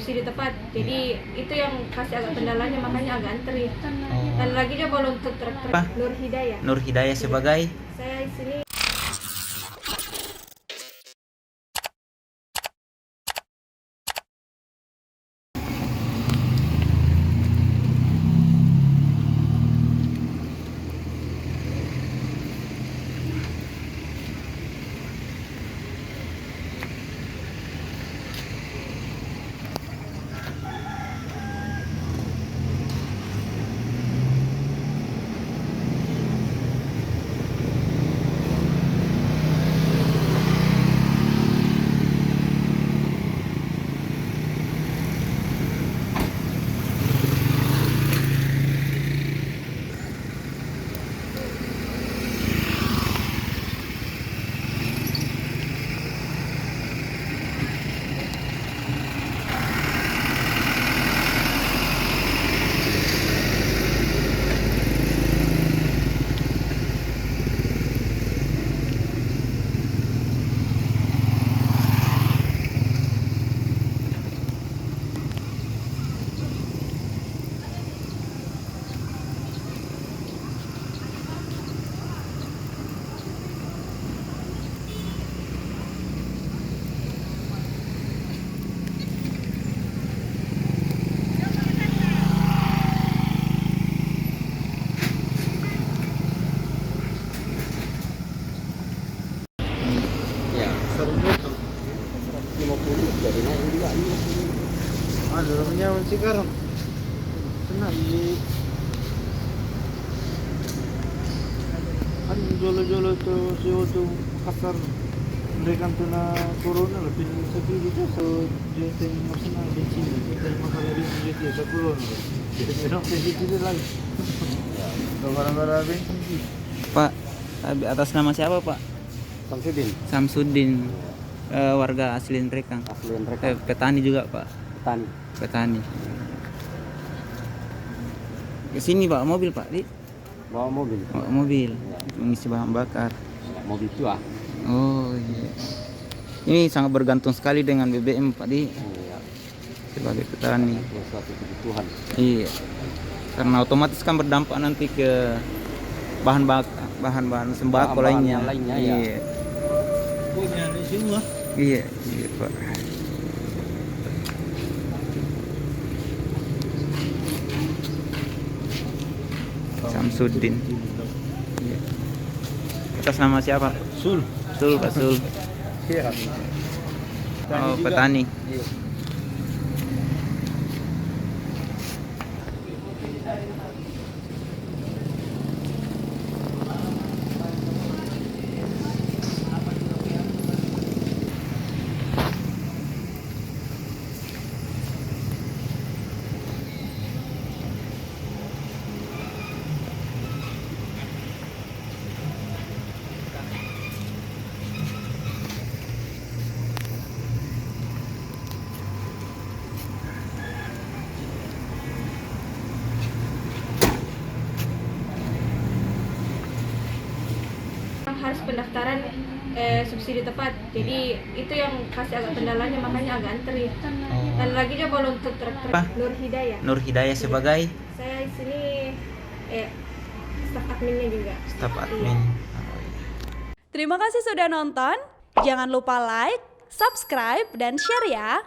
subsidi tepat. Jadi itu yang kasih agak kendalanya, makanya agak antri. Dan lagi dia kalau untuk truk Nur Hidayah. Nur Hidayah sebagai Saya di sini. ya 150 jadi naik juga ini. Namanya sekarang senang di kan jolo-jolo tuh siyo tuh pasar mereka tuh na corona lebih sepi gitu so jadi masalah di sini kita masalah di sini dia sekurang jadi memang sedikit lagi gara-gara bensin sih. Pak, atas nama siapa Pak? Samsudin Samsudin, warga asli Nrekang. asli mereka Petani juga Pak. petani Petani. Kesini Pak mobil Pak di bawa mobil mobil mengisi bahan bakar. mobil tua. Oh iya. Ini sangat bergantung sekali dengan BBM Pak di Iya, sebagai petani. suatu kebutuhan. Iya. Karena otomatis kan berdampak nanti ke bahan sembako Bahan-bahan lainnya. lainnya, ya. Iya. Punya di semua. Iya, iya Pak. Samsudin. Iya. Atas nama siapa? Sul. Sul, Pak Sul. Iya. Oh, petani. Iya. Harus pendaftaran subsidi tepat. Jadi itu yang kasih agak kendalanya, makanya agak antri. Dan lagi dia kalau untuk truk Apa? Nur Hidayah. Nur Hidayah sebagai Saya di sini staf adminnya juga. staf Iya. admin. Terima kasih sudah nonton. Jangan lupa like, subscribe, dan share ya.